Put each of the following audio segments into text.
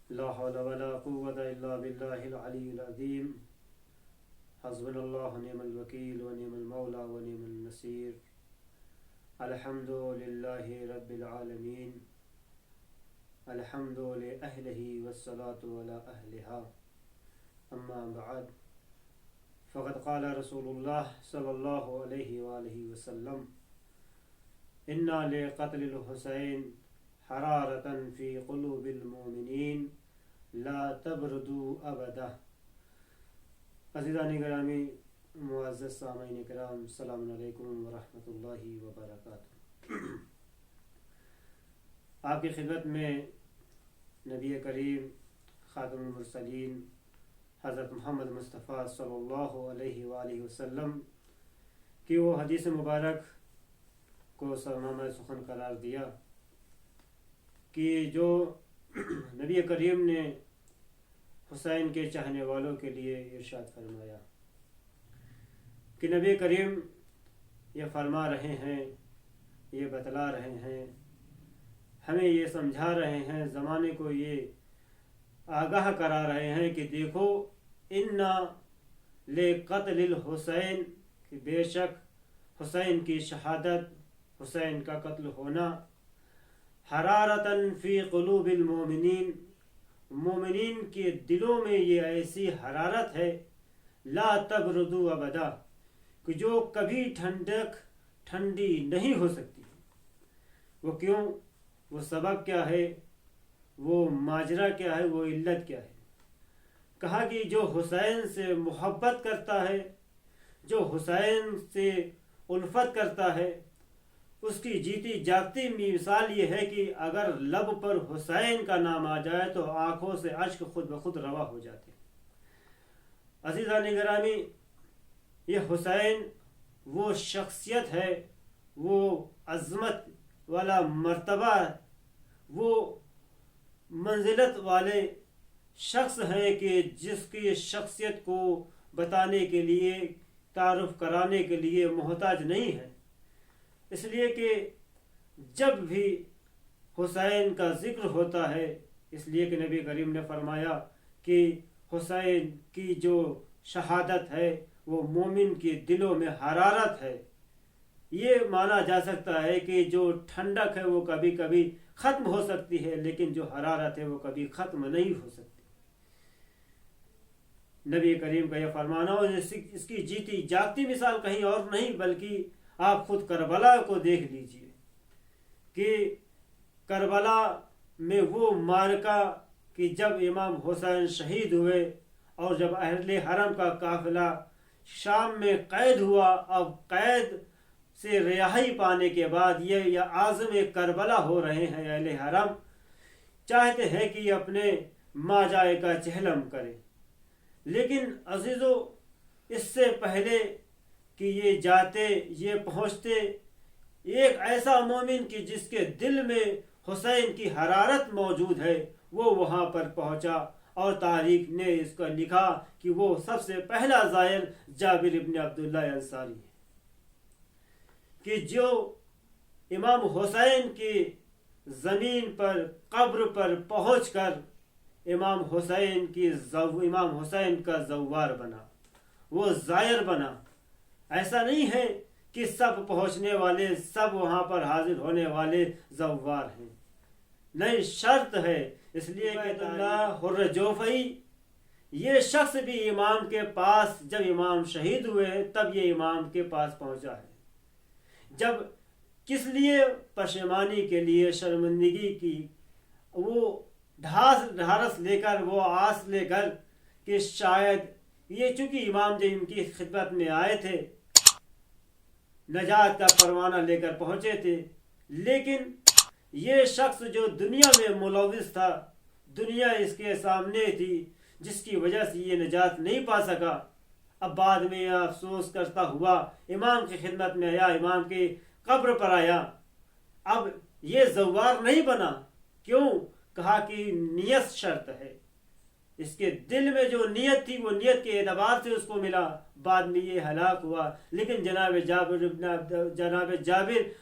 لا حول ولا قوة إلا بالله العلي العظيم. حسبنا الله ونعم الوكيل ونعم المولى ونعم النصير. الحمد لله رب العالمين. الحمد لأهله والصلاة على أهلها. أما بعد، فقد قال رسول الله صلى الله عليه وآله وسلم: إن لقتل الحسين حرارة في قلوب المؤمنین لا تبردوا ابدا. عزیزان گرامی، معزز سامعین کرام، السلام علیکم ورحمۃ اللہ وبرکاتہ. آپ کی خدمت میں نبی کریم خاتم المرسلین حضرت محمد مصطفیٰ صلی اللہ علیہ وآلہ وسلم کی وہ حدیث مبارک کو سرنامہ سخن قرار دیا کہ جو نبی کریم نے حسین کے چاہنے والوں کے لیے ارشاد فرمایا کہ نبی کریم یہ فرما رہے ہیں، یہ بتلا رہے ہیں، ہمیں یہ سمجھا رہے ہیں، زمانے کو یہ آگاہ کرا رہے ہیں کہ دیکھو، انا لقتل الحسین، کہ بے شک حسین کی شہادت، حسین کا قتل ہونا، حرارتاً فی قلوب المومنین، مومنین کے دلوں میں یہ ایسی حرارت ہے، لا تبردو ابدا، کہ جو کبھی ٹھنڈی نہیں ہو سکتی. وہ کیوں؟ وہ سبب کیا ہے؟ وہ ماجرا کیا ہے؟ وہ علت کیا ہے؟ کہا کہ جو حسین سے محبت کرتا ہے، جو حسین سے الفت کرتا ہے، اس کی جیتی جاگتی مثال یہ ہے کہ اگر لب پر حسین کا نام آ جائے تو آنکھوں سے اشک خود بخود روا ہو جاتے. عزیزان گرامی، یہ حسین وہ شخصیت ہے، وہ عظمت والا مرتبہ، وہ منزلت والے شخص ہیں کہ جس کی شخصیت کو بتانے کے لیے، تعارف کرانے کے لیے محتاج نہیں ہے. اس لیے کہ جب بھی حسین کا ذکر ہوتا ہے، اس لیے کہ نبی کریم نے فرمایا کہ حسین کی جو شہادت ہے وہ مومن کے دلوں میں حرارت ہے. یہ مانا جا سکتا ہے کہ جو ٹھنڈک ہے وہ کبھی کبھی ختم ہو سکتی ہے، لیکن جو حرارت ہے وہ کبھی ختم نہیں ہو سکتی. نبی کریم کا یہ فرمانا، اور اس کی جیتی جاگتی مثال کہیں اور نہیں بلکہ آپ خود کربلا کو دیکھ لیجئے کہ کربلا میں وہ معرکہ کہ جب امام حسین شہید ہوئے اور جب اہل حرم کا قافلہ شام میں قید ہوا، اب قید سے رہائی پانے کے بعد یہ عازم کربلا ہو رہے ہیں. اہل حرم چاہتے ہیں کہ یہ اپنے ماجائے کا چہلم کرے، لیکن عزیزو، اس سے پہلے کہ یہ جاتے، یہ پہنچتے، ایک ایسا مومن کہ جس کے دل میں حسین کی حرارت موجود ہے، وہ وہاں پر پہنچا، اور تاریخ نے اس کا لکھا کہ وہ سب سے پہلا زائر جابر ابن عبداللہ انصاری ہے، کہ جو امام حسین کی زمین پر، قبر پر پہنچ کر امام حسین کا زوار بنا، وہ زائر بنا. ایسا نہیں ہے کہ سب پہنچنے والے، سب وہاں پر حاضر ہونے والے زوار ہیں، نہیں، شرط ہے. اس لیے کہ اللہ حر جوفی، یہ شخص بھی امام کے پاس، جب امام شہید ہوئے تب یہ امام کے پاس پہنچا ہے. جب کس لیے؟ پشیمانی کے لیے، شرمندگی کی، وہ ڈھارس لے کر، وہ آس لے کر کہ شاید یہ، چونکہ امام جب ان کی خدمت میں آئے تھے، نجات کا پروانہ لے کر پہنچے تھے، لیکن یہ شخص جو دنیا میں ملوث تھا، دنیا اس کے سامنے تھی، جس کی وجہ سے یہ نجات نہیں پا سکا، اب بعد میں یہ افسوس کرتا ہوا امام کی خدمت میں آیا، امام کی قبر پر آیا. اب یہ زوار نہیں بنا. کیوں؟ کہا کہ نیت شرط ہے. اس کے دل میں جو نیت تھی وہ نیت کے اعتبار سے اس کو ملا، بعد میں یہ ہلاک ہوا. لیکن جناب جابر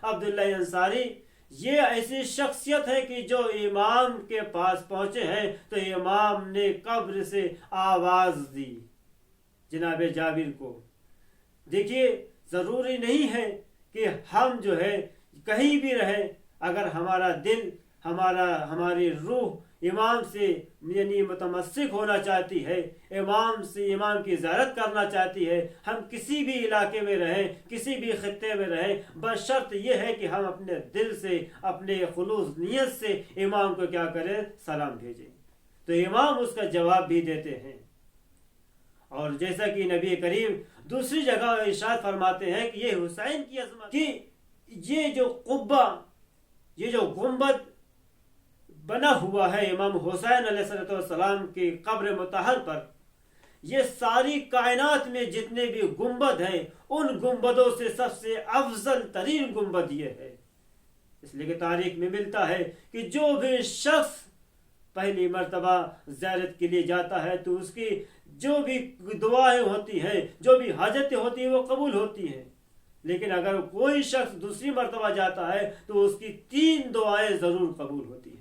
عبداللہ انصاری یہ ایسی شخصیت ہے کہ جو امام کے پاس پہنچے ہیں تو امام نے قبر سے آواز دی جناب جابر کو۔ دیکھیے ضروری نہیں ہے کہ ہم جو ہے کہیں بھی رہیں، اگر ہمارا دل ہماری روح امام سے یعنی متمسک ہونا چاہتی ہے، امام کی زیارت کرنا چاہتی ہے، ہم کسی بھی علاقے میں رہیں، کسی بھی خطے میں رہیں، بشرط یہ ہے کہ ہم اپنے دل سے، اپنے خلوص نیت سے امام کو کیا کریں؟ سلام بھیجیں، تو امام اس کا جواب بھی دیتے ہیں۔ اور جیسا کہ نبی کریم دوسری جگہ ارشاد فرماتے ہیں کہ یہ حسین کی عظمت، کہ یہ جو قبہ، یہ جو گنبد بنا ہوا ہے امام حسین علیہ السلام کی قبر مطہر پر، یہ ساری کائنات میں جتنے بھی گنبد ہیں ان گنبدوں سے سب سے افضل ترین گنبد یہ ہے۔ اس لیے کہ تاریخ میں ملتا ہے کہ جو بھی شخص پہلی مرتبہ زیارت کے لیے جاتا ہے تو اس کی جو بھی دعائیں ہوتی ہیں، جو بھی حاجتیں ہوتی ہیں وہ قبول ہوتی ہیں، لیکن اگر کوئی شخص دوسری مرتبہ جاتا ہے تو اس کی 3 دعائیں ضرور قبول ہوتی ہیں۔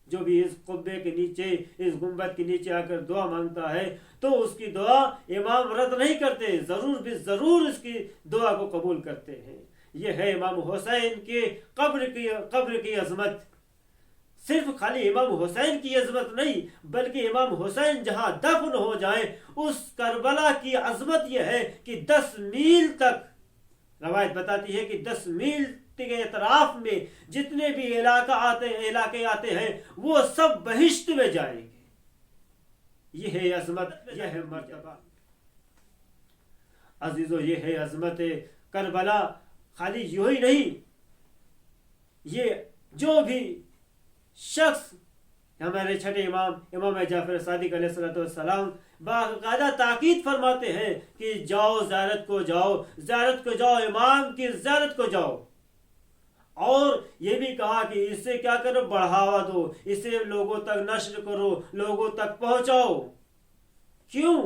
جو بھی اس قبے کے نیچے، اس گنبد کے نیچے آ کر دعا مانگتا ہے تو اس کی دعا امام رد نہیں کرتے، ضرور اس کی دعا کو قبول کرتے ہیں۔ یہ ہے امام حسین کے قبر کی عظمت۔ صرف خالی امام حسین کی عظمت نہیں، بلکہ امام حسین جہاں دفن ہو جائیں اس کربلا کی عظمت یہ ہے کہ 10 میل تک، روایت بتاتی ہے کہ 10 میل کے اطراف میں جتنے بھی علاقے آتے ہیں وہ سب بہشت میں جائیں گے۔ یہ ہے عظمت، یہ ہے مرتبہ۔ عزیزو، یہ ہے عظمت کربلا۔ خالی یوں ہی نہیں، یہ جو بھی شخص، ہمارے چھٹے امام جعفر صادق علیہ السلام باقاعدہ تاکید فرماتے ہیں کہ جاؤ زیارت کو جاؤ، امام کی زیارت کو جاؤ۔ اور یہ بھی کہا کہ اسے کیا کرو؟ بڑھاوا دو، اسے لوگوں تک نشر کرو، لوگوں تک پہنچاؤ۔ کیوں؟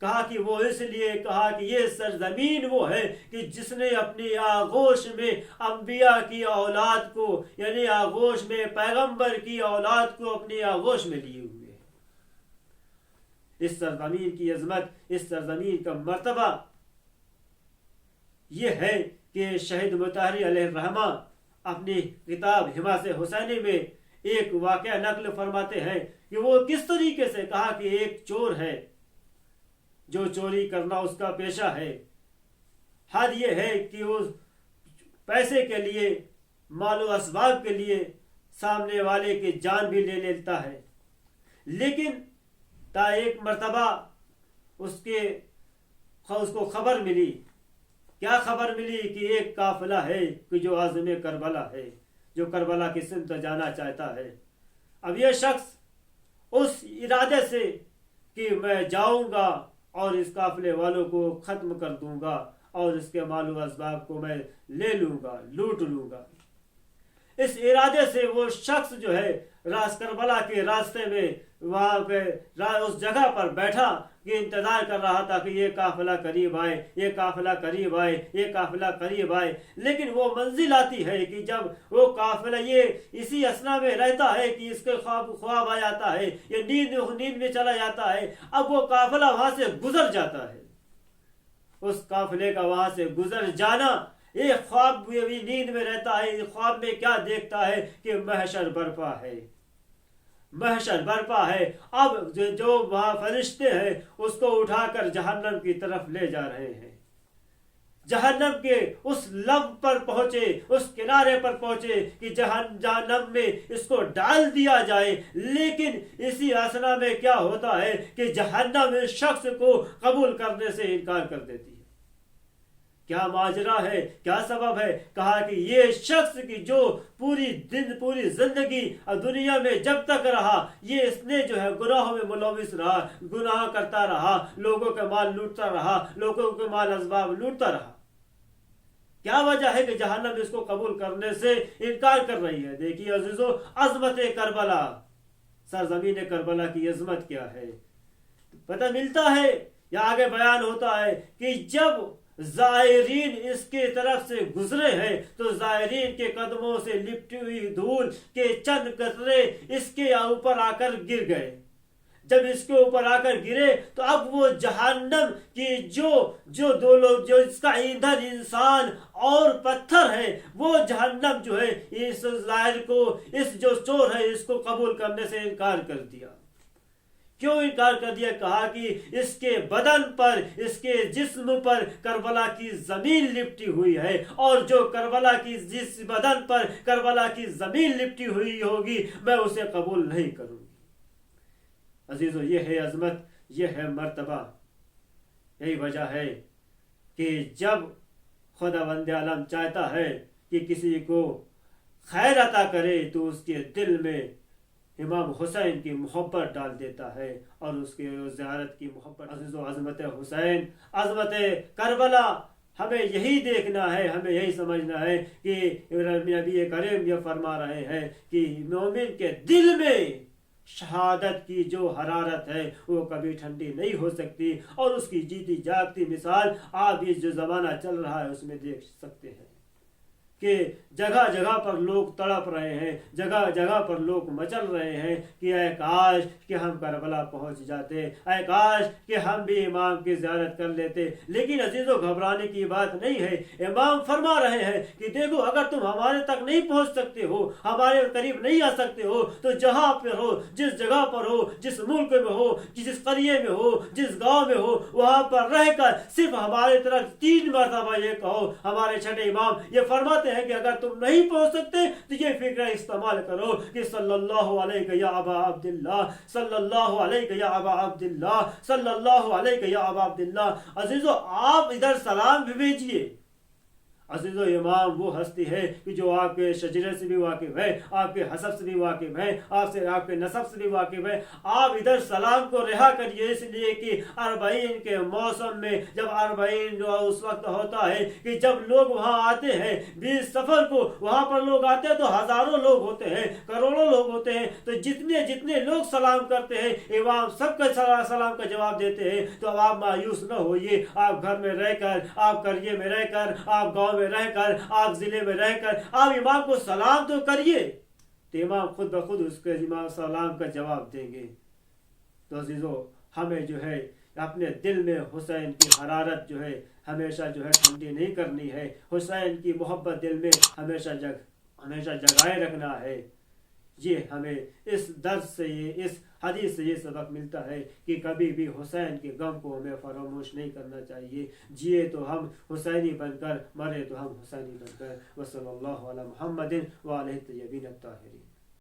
کہا کہ وہ اس لیے کہا کہ یہ سرزمین وہ ہے کہ جس نے اپنی آغوش میں انبیاء کی اولاد کو، یعنی آغوش میں پیغمبر کی اولاد کو اپنی آغوش میں لیے ہوئے ہیں۔ اس سرزمین کی عظمت، اس سرزمین کا مرتبہ یہ ہے کہ شہید مطہری علیہ الرحمہ اپنی کتاب حماسِ حسینی میں ایک واقعہ نقل فرماتے ہیں کہ وہ کس طریقے سے، کہا کہ ایک چور ہے جو چوری کرنا اس کا پیشہ ہے، حد یہ ہے کہ وہ پیسے کے لیے، مال و اسباب کے لیے سامنے والے کی جان بھی لے لیتا ہے، لیکن تا ایک مرتبہ اس کو خبر ملی۔ کیا خبر ملی؟ کہ ایک قافلہ ہے کہ جو عازم کربلا ہے، جو کربلا کی سمت جانا چاہتا ہے۔ اب یہ شخص اس ارادے سے کہ میں جاؤں گا اور اس قافلے والوں کو ختم کر دوں گا اور اس کے مال و اسباب کو میں لے لوں گا، لوٹ لوں گا، اس ارادے سے وہ شخص جو ہے کربلا کے راستے میں وہاں پہ اس جگہ پر بیٹھا کہ انتظار کر رہا تھا کہ یہ قافلہ قریب آئے، یہ قافلہ قریب آئے، یہ قافلہ قریب آئے۔ لیکن وہ منزل آتی ہے کہ جب وہ قافلہ یہ اسی اسنا میں رہتا ہے کہ اس کے خواب آ جاتا ہے، یہ نیند میں چلا جاتا ہے۔ اب وہ قافلہ وہاں سے گزر جاتا ہے، اس قافلے کا وہاں سے گزر جانا، ایک خواب بھی نیند میں رہتا ہے، خواب میں کیا دیکھتا ہے کہ محشر برپا ہے، محشر برپا ہے۔ اب جو وہاں فرشتے ہیں اس کو اٹھا کر جہنم کی طرف لے جا رہے ہیں، جہنم کے اس لب پر پہنچے، اس کنارے پر پہنچے کہ جہنم میں اس کو ڈال دیا جائے۔ لیکن اسی اسنا میں کیا ہوتا ہے کہ جہنم اس شخص کو قبول کرنے سے انکار کر دیتی ہے۔ کیا ماجرا ہے، کیا سبب ہے؟ کہا کہ یہ شخص کی جو پوری زندگی دنیا میں جب تک رہا، یہ اس نے جو ہے گناہوں میں ملوث رہا، گناہ کرتا رہا، لوگوں کا مال لوٹتا رہا، لوگوں کے مال اسباب لوٹتا رہا۔ کیا وجہ ہے کہ جہنم اس کو قبول کرنے سے انکار کر رہی ہے؟ دیکھیے عزیزو، عظمت کربلا، سرزمین کربلا کی عظمت کیا ہے، پتہ ملتا ہے یا آگے بیان ہوتا ہے کہ جب زائرین اس کی طرف سے گزرے ہیں تو زائرین کے قدموں سے لپٹی ہوئی دھول کے چند قطرے اس کے اوپر آ کر گر گئے. جب اس کے اوپر آ کر گرے تو اب وہ جہنم کی جو دو لوگ جو اس کا ایندھن انسان اور پتھر ہے وہ جہنم جو ہے اس ظاہر کو اس جو چور ہے اس کو قبول کرنے سے انکار کر دیا. کیوں انکار کر دیا؟ کہا کہ اس کے بدن پر اس کے جسم پر کربلا کی زمین لپٹی ہوئی ہے اور جو کربلا کی جس بدن پر کربلا کی زمین لپٹی ہوئی ہوگی میں اسے قبول نہیں کروں گی. عزیزو یہ ہے عظمت، یہ ہے مرتبہ. یہی وجہ ہے کہ جب خداوند عالم چاہتا ہے کہ کسی کو خیر عطا کرے تو اس کے دل میں امام حسین کی محبت ڈال دیتا ہے اور اس کے زیارت کی محبت. عزیزو عظمت حسین، عظمت کربلا ہمیں یہی دیکھنا ہے، ہمیں یہی سمجھنا ہے کہ نبی کریم یہ فرما رہے ہیں کہ مومن کے دل میں شہادت کی جو حرارت ہے وہ کبھی ٹھنڈی نہیں ہو سکتی، اور اس کی جیتی جاگتی مثال آپ یہ جو زمانہ چل رہا ہے اس میں دیکھ سکتے ہیں کہ جگہ جگہ پر لوگ تڑپ رہے ہیں، جگہ جگہ پر لوگ مچل رہے ہیں کہ اے کاش کہ ہم کربلا پہنچ جاتے، اے کاش کہ ہم بھی امام کی زیارت کر لیتے. لیکن عزیزو گھبرانے کی بات نہیں ہے. امام فرما رہے ہیں کہ دیکھو اگر تم ہمارے تک نہیں پہنچ سکتے ہو، ہمارے قریب نہیں آ سکتے ہو، تو جہاں پر ہو، جس جگہ پر ہو، جس ملک میں ہو، جس قریے میں ہو، جس گاؤں میں ہو، وہاں پر رہ کر صرف ہمارے طرف 3 مرتبہ یہ کہو. ہمارے چھٹے امام یہ فرماتے ہیں کہ اگر تم نہیں پہنچ سکتے تو یہ فکر استعمال کرو کہ صلی اللہ علیہ یا ابا عبداللہ، صلی اللہ علیہ یا ابا عبداللہ، صلی اللہ علیہ یا ابا عبداللہ. عزیزو آپ ادھر سلام بھی بھیجیے. عزیزو امام وہ ہستی ہے کہ جو آپ کے شجرے سے بھی واقف ہے، آپ کے حسب سے بھی واقف ہے، آپ کے نسب سے بھی واقف ہے. آپ ادھر سلام کو رہا کریے، اس لیے کہ 40 کے موسم میں جب 40 جو اس وقت ہوتا ہے کہ جب لوگ وہاں آتے ہیں 20 سفر کو وہاں پر لوگ آتے ہیں تو ہزاروں لوگ ہوتے ہیں، کروڑوں لوگ ہوتے ہیں. تو جتنے لوگ سلام کرتے ہیں امام سب کا سلام کا جواب دیتے ہیں. تو اب آپ مایوس نہ ہوئیے. آپ گھر میں رہ کر، آپ قریے میں رہ کر، آپ گاؤں میں رہ کر، آپ ضلع میں رہ کر آپ امام کو سلام تو کریے، تو امام خود بخود اس کے امام سلام کا جواب دیں گے. تو عزیزو ہمیں جو ہے اپنے دل میں حسین کی حرارت جو ہے ہمیشہ جو ہے ٹھنڈی نہیں کرنی ہے. حسین کی محبت دل میں ہمیشہ جگائے رکھنا ہے. یہ ہمیں اس درس سے اس حدیث سے یہ سبق ملتا ہے کہ کبھی بھی حسین کے غم کو ہمیں فراموش نہیں کرنا چاہیے. جیے تو ہم حسینی بن کر، مرے تو ہم حسینی بن کر. وصلی اللہ علی محمد وآلہ الطیبین الطاہرین.